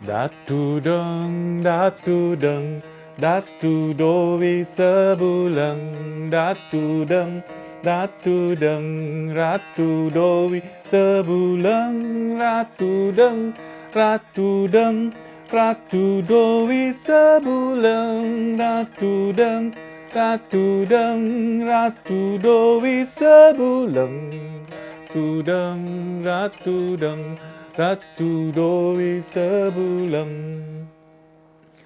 Datu deng, datu deng, datu dowi sebulan. Datu deng, datu deng, ratu dowi sebulan. Ratu deng, ratu deng, ratu dowi sebulan. Ratu deng, ratu deng, ratu dowi sebulan. Ratu deng, ratu deng, Ratu Dowi Sebulan.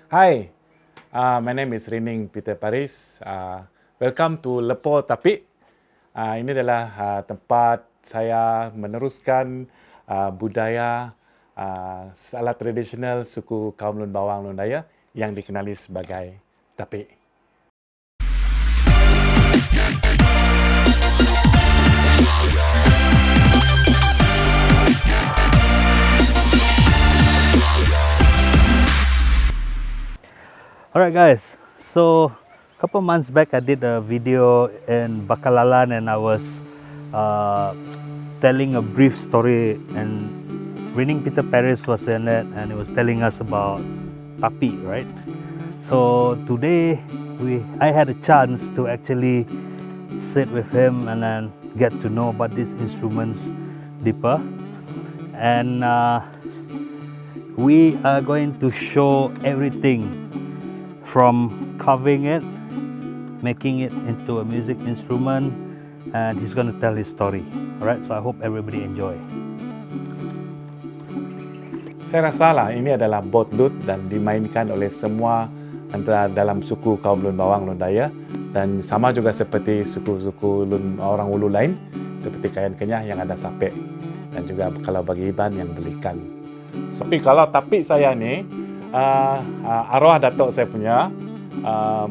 Hi, my name is Rining Peter Paris. Welcome to Lepo Tapi. Ini adalah tempat saya meneruskan budaya alat tradisional suku kaum Lun Bawang Lun Daya yang dikenali sebagai Tapi. Alright guys, so a couple months back I did a video in Bacalalan and I was telling a brief story, and Rining Peter Paris was in it and he was telling us about Tapi, right? So today I had a chance to actually sit with him and then get to know about these instruments deeper, and we are going to show everything from carving it, making it into a music instrument, and he's going to tell his story. Alright, so I hope everybody enjoy. Saya rasa lah ini adalah bot lut dan dimainkan oleh semua antara dalam suku kaum Lun Bawang Lun Daya, dan sama juga seperti suku-suku Lun orang Ulu lain seperti Kayan Kenyah yang ada sapek, dan juga kalau bagi Iban yang belikan. Tapi kalau Tapi saya ni arwah datuk saya punya,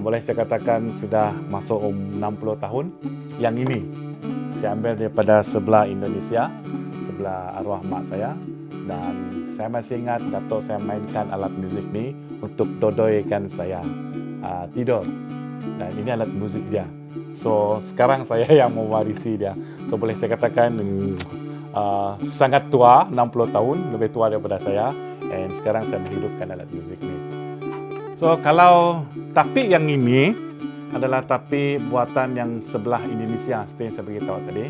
boleh saya katakan sudah masuk 60 tahun. Yang ini saya ambil daripada sebelah Indonesia, sebelah arwah mak saya, dan saya masih ingat datuk saya mainkan alat muzik ni untuk dodoikan saya tidur, dan ini alat muzik dia. So sekarang saya yang mewarisi dia. So boleh saya katakan sangat tua, 60 tahun, lebih tua daripada saya. Dan sekarang saya menghidupkan alat muzik ini. So kalau Tapi yang ini adalah Tapi buatan yang sebelah Indonesia, seperti yang saya beritahu tadi.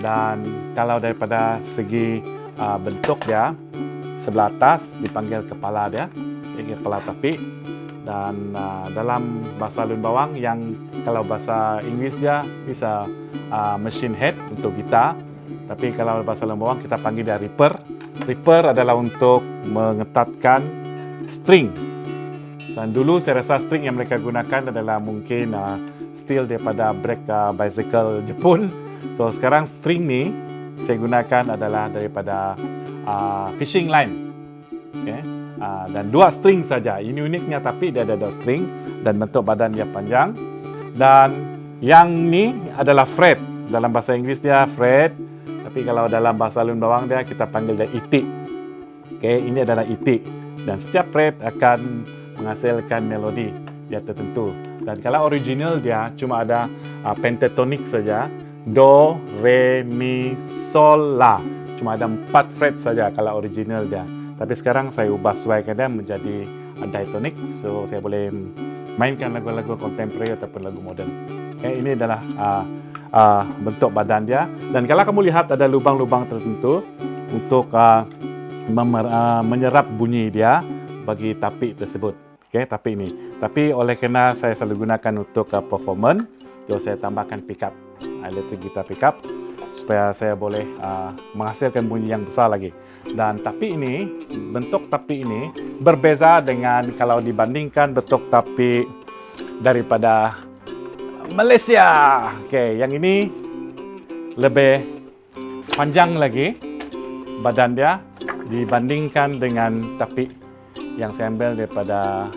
Dan kalau daripada segi bentuk dia, sebelah atas dipanggil kepala dia, ini kepala Tapi. Dan dalam bahasa Lun Bawang, yang kalau bahasa Inggeris dia bisa machine head untuk gitar. Tapi kalau bahasa Lun Bawang kita panggil dia ripper. Ripper adalah untuk mengetatkan string. Dan dulu saya rasa string yang mereka gunakan adalah mungkin steel daripada brake bicycle Jepun. So sekarang string ni saya gunakan adalah daripada fishing line. Okay? Dan dua string saja. Ini uniknya, tapi dia ada dua string dan bentuk badan dia panjang. Dan yang ni adalah fret. Dalam bahasa Inggeris dia fret. Tapi kalau dalam bahasa Lun Bawang dia kita panggil dia itik. Okay, ini adalah itik. Dan setiap fret akan menghasilkan melodi dia tertentu. Dan kalau original dia cuma ada pentatonik saja. Do, re, mi, sol, la. Cuma ada 4 fret saja kalau original dia. Tapi sekarang saya ubah sesuaikan dia menjadi diatonic. So saya boleh mainkan lagu-lagu contemporary ataupun lagu modern. Okay, ini adalah bentuk badan dia. Dan kalau kamu lihat ada lubang-lubang tertentu untuk menyerap bunyi dia bagi Tapi tersebut. Okay, Tapi ini. Tapi oleh kerana saya selalu gunakan untuk performance, so saya tambahkan pickup, electric guitar pickup, supaya saya boleh menghasilkan bunyi yang besar lagi. Dan Tapi ini, bentuk Tapi ini berbeza dengan kalau dibandingkan bentuk Tapi daripada Malaysia. Okey, yang ini lebih panjang lagi badan dia dibandingkan dengan Tapi yang saya ambil daripada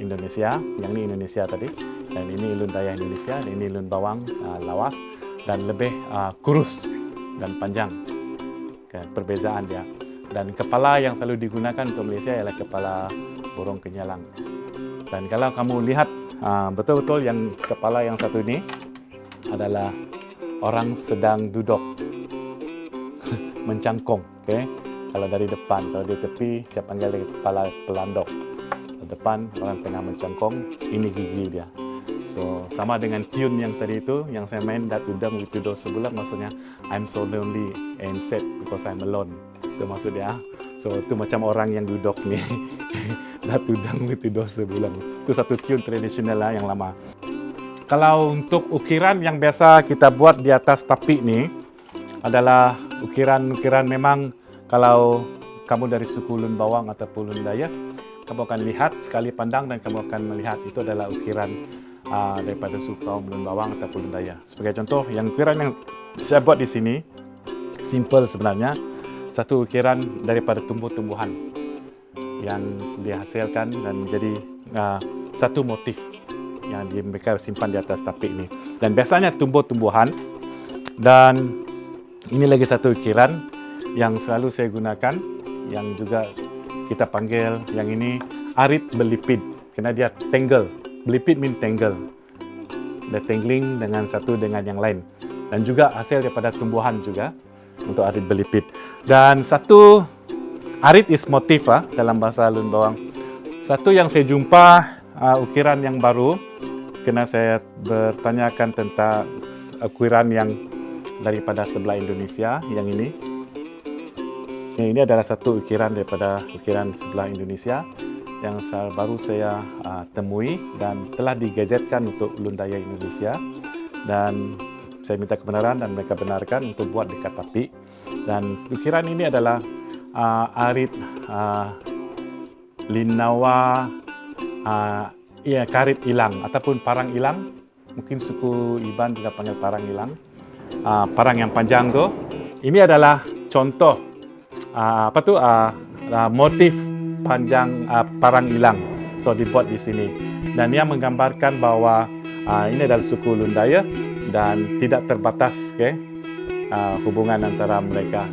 Indonesia. Yang ini Indonesia tadi, dan ini Lun Daya Indonesia, dan ini Lun Bawang Lawas, dan lebih kurus dan panjang. Okay, perbezaan dia. Dan kepala yang selalu digunakan untuk Malaysia ialah kepala burung kenyalang. Dan kalau kamu lihat betul-betul yang kepala yang satu ini adalah orang sedang duduk mencangkung. Okay? Kalau dari depan, kalau di tepi saya panggil dari kepala pelandok. Depan orang tengah mencangkong, ini gigi dia. So sama dengan tune yang tadi itu yang saya main dat udang with do sebulan, maksudnya I'm so lonely and sad because I'm alone. Itu maksudnya. So itu macam orang yang duduk nih dat udang with do sebulan. Itu satu tune tradisional lah yang lama. Kalau untuk ukiran yang biasa kita buat di atas tapi nih adalah ukiran-ukiran memang kalau kamu dari suku Lun Bawang ataupun Lun Dayak, kamu akan lihat sekali pandang dan kamu akan melihat itu adalah ukiran daripada suku kaum Lun Bawang ataupun Lun Dayak. Sebagai contoh, yang ukiran yang saya buat di sini simple sebenarnya, satu ukiran daripada tumbuh-tumbuhan yang dihasilkan dan menjadi satu motif yang mereka simpan di atas tapi ini. Dan biasanya tumbuh-tumbuhan, dan ini lagi satu ukiran yang selalu saya gunakan, yang juga kita panggil yang ini arit belipid, karena dia tangle. Belipid mean tangle. Dia tangling dengan satu dengan yang lain. Dan juga hasil daripada tumbuhan juga untuk arit belipid. Dan satu arit is motif dalam bahasa Lun Bawang. Satu yang saya jumpa ukiran yang baru, karena saya bertanyakan tentang ukiran yang daripada sebelah Indonesia, yang ini. Ini adalah satu ukiran daripada ukiran sebelah Indonesia yang baru saya temui dan telah digazetkan untuk Lun Dayak Indonesia, dan saya minta kebenaran dan mereka benarkan untuk buat dekat tapi. Dan ukiran ini adalah arit linawa karit ilang ataupun parang ilang, mungkin suku Iban juga panggil parang ilang, parang yang panjang tu. Ini adalah contoh motif panjang parang ilang, so dibuat di sini, dan ia menggambarkan bahwa ini adalah suku Lun Dayak dan tidak terbatas hubungan antara mereka.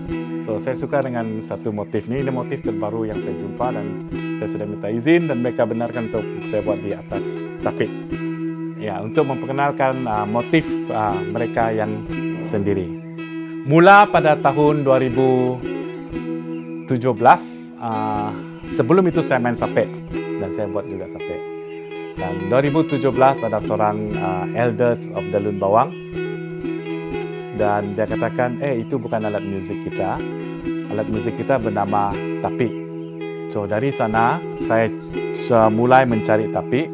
So saya suka dengan satu motif ini motif terbaru yang saya jumpa, dan saya sudah minta izin dan mereka benarkan untuk saya buat di atas tapi. Ya, untuk memperkenalkan motif mereka yang sendiri. Mula pada tahun 2017, sebelum itu saya main sape dan saya buat juga sape. Dan 2017 ada seorang elders of the Lun Bawang, dan dia katakan, itu bukan alat muzik kita. Alat muzik kita bernama tapi. So dari sana saya mulai mencari tapi,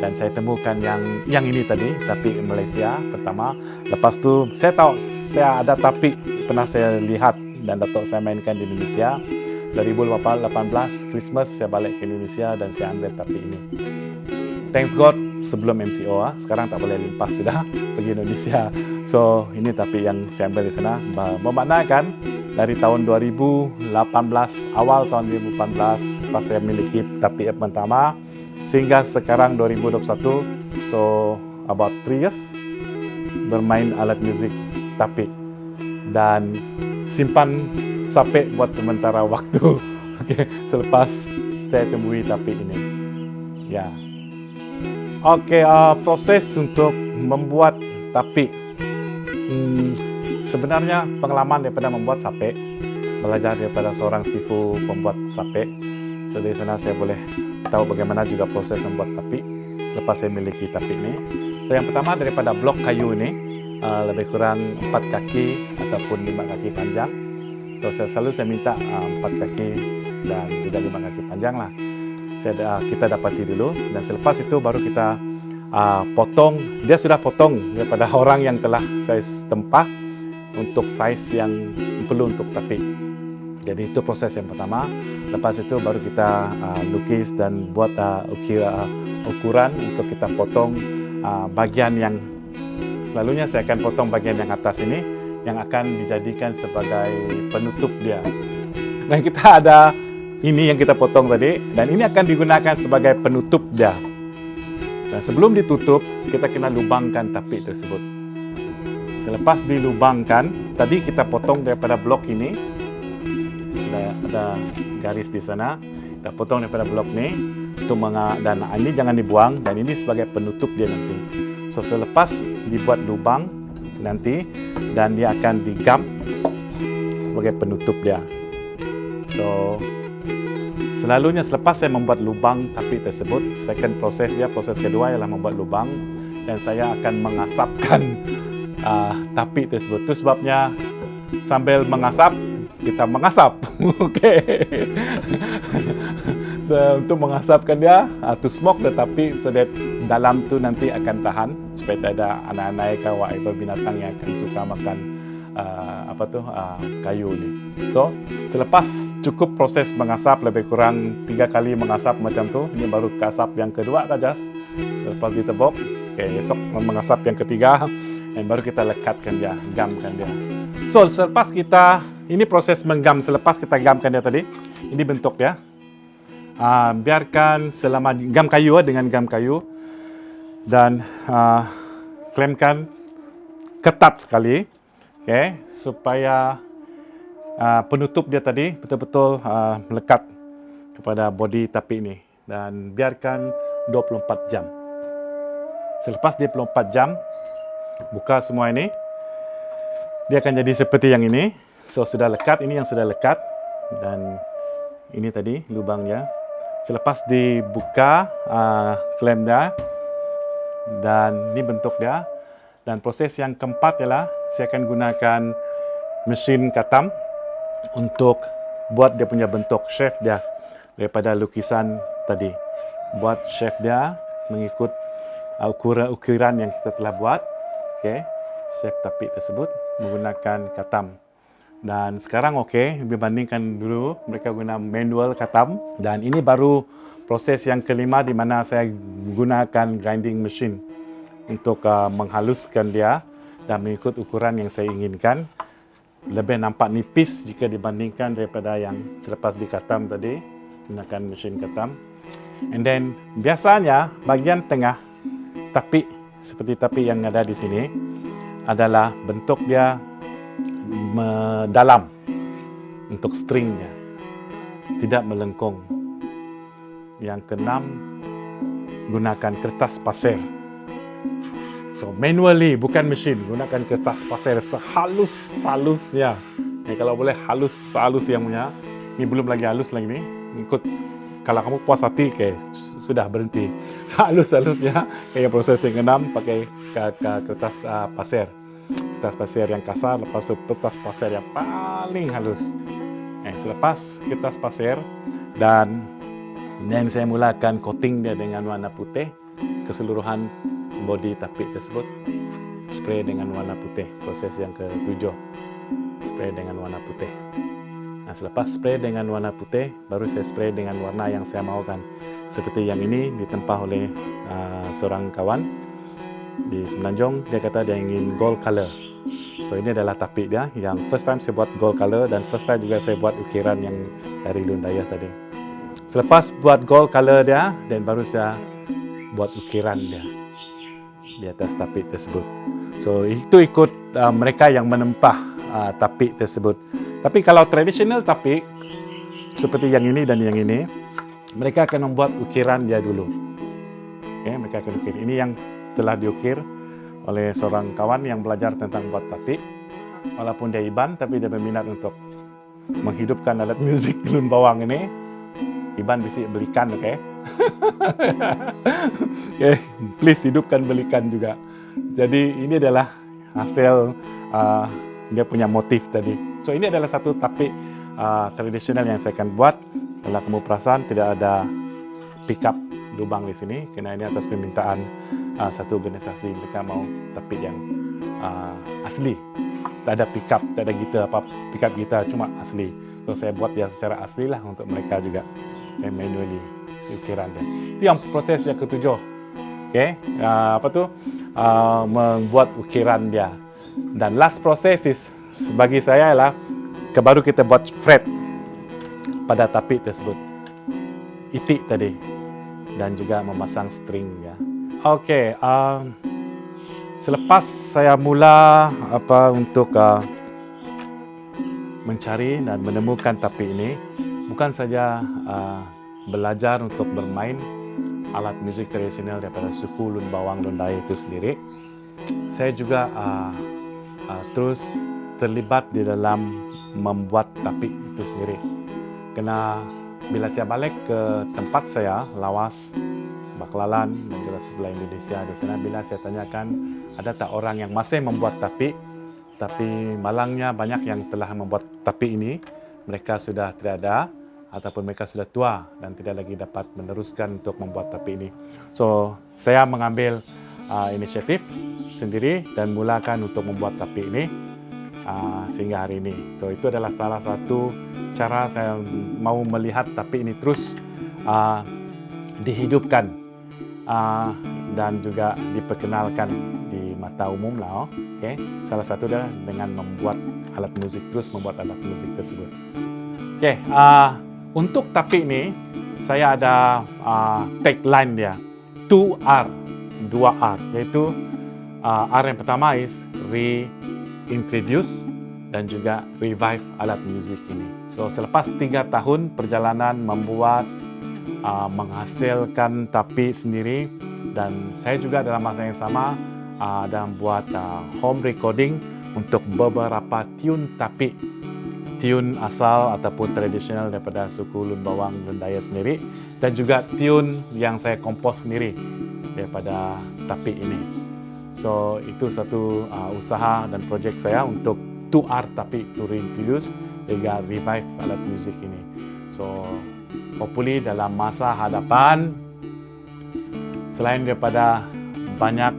dan saya temukan yang ini tadi, tapi Malaysia pertama. Lepas tu saya tahu saya ada tapi pernah saya lihat dan datuk saya mainkan di Indonesia. 2018 Christmas saya balik ke Indonesia dan saya ambil tapi ini. Thanks God sebelum MCO sekarang tak boleh limpas sudah pergi Indonesia. So ini tapi yang saya ambil di sana, memaknakan dari tahun 2018, awal tahun 2018 pas saya memiliki tapi yang pertama sehingga sekarang 2021, so about 3 years bermain alat muzik tapi dan simpan sape buat sementara waktu. Oke, selepas saya temui tapi ini. Ya. Oke, proses untuk membuat tapi. Sebenarnya pengalaman daripada membuat sape, belajar daripada seorang sifu pembuat sape. So dari sana saya boleh tahu bagaimana juga proses membuat tapi selepas saya memiliki tapi ini. So yang pertama daripada blok kayu ini, lebih kurang 4 kaki ataupun 5 kaki panjang. So saya minta 4 kaki dan juga 5 kaki panjang lah. Kita dapati dulu, dan selepas itu baru kita potong. Dia sudah potong daripada orang yang telah saya tempah untuk size yang perlu untuk tapi. Jadi itu proses yang pertama. Lepas itu baru kita lukis dan buat ukuran untuk kita potong bagian yang selalunya saya akan potong bagian yang atas ini, yang akan dijadikan sebagai penutup dia. Dan kita ada ini yang kita potong tadi, dan ini akan digunakan sebagai penutup dia. Dan sebelum ditutup, kita kena lubangkan tapi tersebut. Selepas dilubangkan, tadi kita potong daripada blok ini, ada garis di sana, kita potong daripada blok ini, dan ini jangan dibuang, dan ini sebagai penutup dia nanti. So selepas dibuat lubang nanti, dan dia akan digam sebagai penutup dia. So So selalunya selepas saya membuat lubang tapi tersebut, second proses kedua ialah membuat lubang dan saya akan mengasapkan tapi tersebut. Itu sebabnya sambil mengasap, kita mengasap. Okey. So, untuk mengasapkan dia, to smoke tetapi so that dalam tu nanti akan tahan supaya tak ada anak-anak ke whatever binatang yang akan suka makan kayu ni. So, selepas cukup proses mengasap lebih kurang 3 kali mengasap macam tu, ini baru asap yang kedua saja. Selepas ditebuk, esok mengasap yang ketiga dan baru kita lekatkan dia, gamkan dia. So, selepas kita, ini proses menggam selepas kita gamkan dia tadi, ini bentuk dia. Biarkan selama gam kayu dengan gam kayu dan klemkan ketat sekali, supaya penutup dia tadi betul-betul melekat kepada body tapi ini dan biarkan 24 jam. Selepas 24 jam, buka semua ini, dia akan jadi seperti yang ini. So, sudah lekat, ini yang sudah lekat dan ini tadi lubangnya. Selepas dibuka klem dia dan ini bentuk dia. Dan proses yang keempat ialah saya akan gunakan mesin katam untuk buat dia punya bentuk shape dia daripada lukisan tadi. Buat shape dia mengikut ukuran yang kita telah buat. Shape tapi tersebut menggunakan katam. Dan sekarang dibandingkan dulu mereka guna manual katam dan ini baru proses yang kelima di mana saya gunakan grinding machine untuk menghaluskan dia dan mengikut ukuran yang saya inginkan. Lebih nampak nipis jika dibandingkan daripada yang selepas dikatam tadi gunakan mesin katam. And then biasanya bahagian tengah tapi seperti tapi yang ada di sini adalah bentuk dia dalam untuk stringnya, tidak melengkung. Yang keenam, gunakan kertas pasir. So manually, bukan mesin, gunakan kertas pasir sehalus-halusnya. Kalau boleh halus yang punya. Ini belum lagi halus lagi ni. Ikut kalau kamu puas hati, sudah berhenti. Sehalus-halusnya, proses yang keenam pakai kertas pasir. Kertas pasir yang kasar, lepas itu kertas pasir yang paling halus. Selepas kertas pasir dan saya mulakan coating dia dengan warna putih keseluruhan body tapi tersebut. Spray dengan warna putih, proses yang ke-7. Spray dengan warna putih. Selepas spray dengan warna putih, baru saya spray dengan warna yang saya mahukan. Seperti yang ini ditempah oleh seorang kawan di Semenanjung, dia kata dia ingin gold color. So ini adalah tapik dia yang first time saya buat gold color dan first time juga saya buat ukiran yang dari Lun Dayah tadi. Selepas buat gold color dia, dan baru saya buat ukiran dia di atas tapik tersebut. So itu ikut mereka yang menempah tapik tersebut. Tapi kalau traditional tapik seperti yang ini dan yang ini, mereka akan membuat ukiran dia dulu. Mereka akan ukir. Ini yang telah diukir oleh seorang kawan yang belajar tentang buat tapik. Walaupun dia Iban, tapi dia berminat untuk menghidupkan alat muzik Lun Bawang ini. Iban bisik belikan, please hidupkan belikan juga. Jadi ini adalah hasil dia punya motif tadi. So ini adalah satu tapik tradisional yang saya akan buat. Kalau kamu perasan tidak ada pickup lubang di sini, kerana ini atas permintaan satu organisasi. Mereka mau tapik yang asli, tak ada pickup, tak ada gitar apa pickup gitar, cuma asli. So saya buat dia secara asli lah untuk mereka juga. Manually ukiran dia. Itu yang proses yang ke-7. Membuat ukiran dia. Dan last proses bagi saya ialah baru kita buat fret pada tapik tersebut. Itik tadi dan juga memasang string ya. Selepas saya mula untuk mencari dan menemukan tapik ini, bukan saja belajar untuk bermain alat muzik tradisional daripada suku Lun Bawang Lun Dayah itu sendiri, saya juga terus terlibat di dalam membuat tapik itu sendiri. kena bila saya balik ke tempat saya, Lawas, Baklalan dan juga sebelah Indonesia di sana, bila saya tanyakan ada tak orang yang masih membuat tapi malangnya banyak yang telah membuat tapi ini mereka sudah tidak ada ataupun mereka sudah tua dan tidak lagi dapat meneruskan untuk membuat tapi ini. So saya mengambil inisiatif sendiri dan mulakan untuk membuat tapi ini sehingga hari ini. So itu adalah salah satu cara saya mau melihat tapi ini terus dihidupkan dan juga diperkenalkan di mata umum lah. Okay. Salah satu adalah dengan membuat alat musik, terus membuat alat musik tersebut. Okay. Untuk tapi ini saya ada tagline dia 2R, 2R, yaitu R yang pertama is reintroduce dan juga revive alat musik ini. So selepas 3 tahun perjalanan membuat menghasilkan tapi sendiri, dan saya juga dalam masa yang sama dan buat home recording untuk beberapa tune tapi tune asal ataupun tradisional daripada suku Lun Bawang Lun Daya sendiri, dan juga tune yang saya kompos sendiri daripada tapi ini. So itu satu usaha dan projek saya untuk 2R tapi to reintroduce dan revive alat musik ini. So hopefully dalam masa hadapan, selain daripada banyak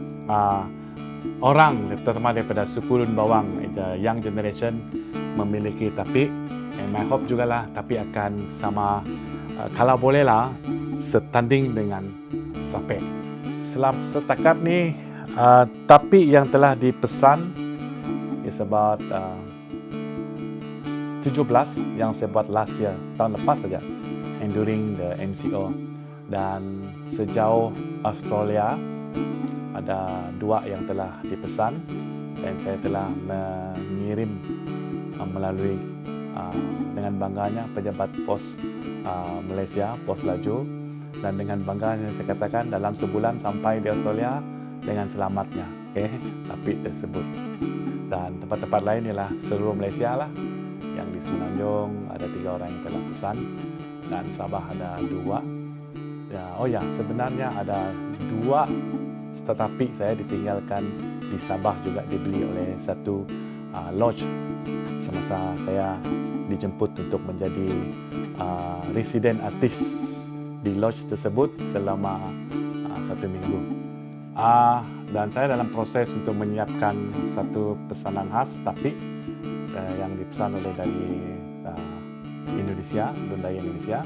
orang terutama daripada suku Lun Bawang, young generation memiliki tapi, and I hope jugalah tapi akan sama kalau bolehlah setanding dengan sape. Setakat ni tapi yang telah dipesan is about 17 yang saya buat last year, tahun lepas saja, and during the MCO. Dan sejauh Australia ada 2 yang telah dipesan, dan saya telah mengirim melalui dengan bangganya pejabat pos Malaysia, pos Laju, dan dengan bangganya saya katakan dalam sebulan sampai di Australia dengan selamatnya. Okay, tapi tersebut. Dan tempat-tempat lain ialah seluruh Malaysia lah. Yang di Semenanjung ada 3 orang yang telah pesan, dan Sabah ada 2. Sebenarnya ada 2, tetapi saya ditinggalkan di Sabah juga dibeli oleh satu lodge semasa saya dijemput untuk menjadi resident artis di lodge tersebut selama 1 minggu. Dan saya dalam proses untuk menyiapkan satu pesanan khas tapi yang dipesan oleh dari Indonesia, Lun Daya Indonesia,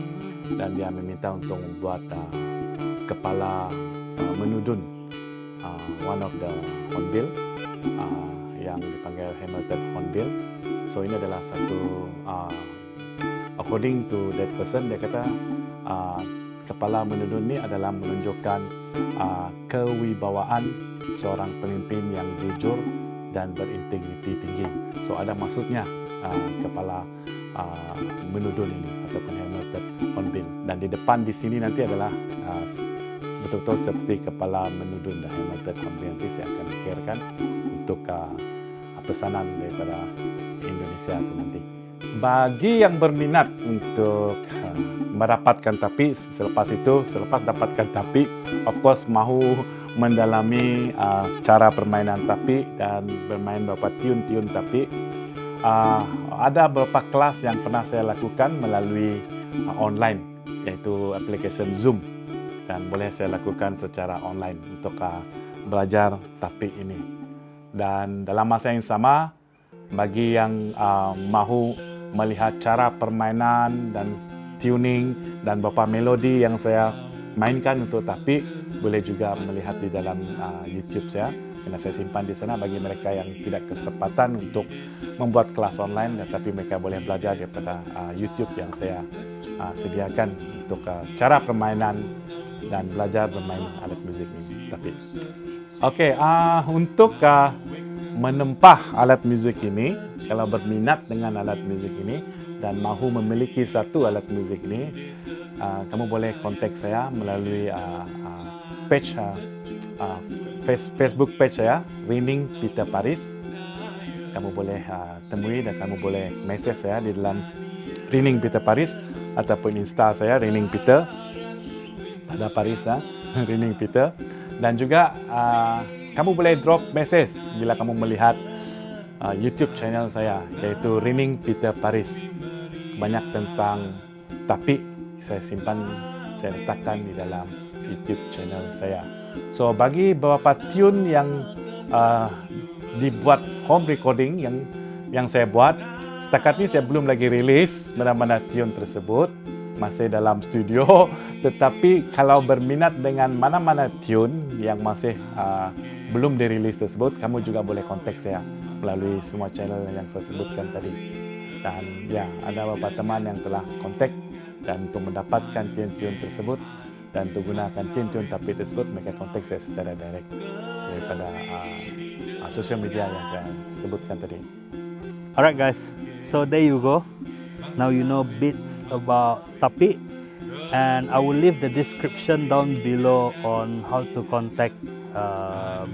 dan dia meminta untuk membuat kepala menudun, one of the hornbill yang dipanggil Hamilton hornbill. So ini adalah satu according to that person, dia kata kepala menudun ini adalah menunjukkan kewibawaan seorang pemimpin yang jujur dan berintegriti tinggi. So ada maksudnya kepala menudun ini ataupun Hamilton hornbill. Dan di depan di sini nanti adalah betul-betul seperti kepala menudun dan Hamilton hornbill. Nanti saya akan pikirkan untuk pesanan daripada Indonesia itu nanti. Bagi yang berminat untuk mendapatkan tapi, selepas dapatkan tapi, of course mahu mendalami cara permainan tapi dan bermain beberapa tune-tune tapi, ada beberapa kelas yang pernah saya lakukan melalui online, yaitu aplikasi Zoom, dan boleh saya lakukan secara online untuk belajar tapi ini. Dan dalam masa yang sama, bagi yang mahu melihat cara permainan dan tuning dan beberapa melodi yang saya mainkan untuk tapi, boleh juga melihat di dalam YouTube saya, karena saya simpan di sana bagi mereka yang tidak kesempatan untuk membuat kelas online, tetapi mereka boleh belajar daripada YouTube yang saya sediakan untuk cara permainan dan belajar bermain alat muzik ini. Tapi okey, untuk menempah alat muzik ini, kalau berminat dengan alat muzik ini dan mahu memiliki satu alat muzik ini, kamu boleh kontak saya melalui page Facebook page saya, Rinning Peter Paris. Kamu boleh temui dan kamu boleh message saya di dalam Rining Peter Paris ataupun Insta saya Rining Peter. Ada Paris Rining Peter. Dan juga kamu boleh drop message bila kamu melihat YouTube channel saya, yaitu Rining Peter Paris. Banyak tentang tapi saya simpan, saya letakkan di dalam YouTube channel saya. So bagi beberapa tune yang dibuat home recording yang saya buat, setakat ini saya belum lagi rilis mana-mana tune tersebut, masih dalam studio. Tetapi kalau berminat dengan mana-mana tune yang masih belum dirilis tersebut, kamu juga boleh kontak saya melalui semua channel yang saya sebutkan tadi. Dan ya, ada beberapa teman yang telah kontak, dan untuk mendapatkan tune-tune tersebut dan untuk gunakan tune-tune tapi tersebut, mereka kontak saya secara direct daripada sosial media yang saya sebutkan tadi. Alright guys, so there you go. Now you know bits about Tapi, and I will leave the description down below on how to contact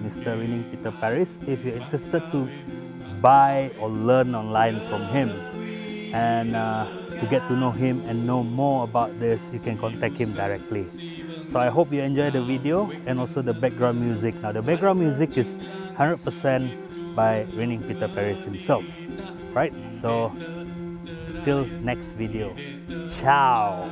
Mr. Rining Peter Paris if you're interested to buy or learn online from him. And to get to know him and know more about this, you can contact him directly. So I hope you enjoy the video and also the background music. Now the background music is 100% by Rining Peter Paris himself, right? So till next video, ciao.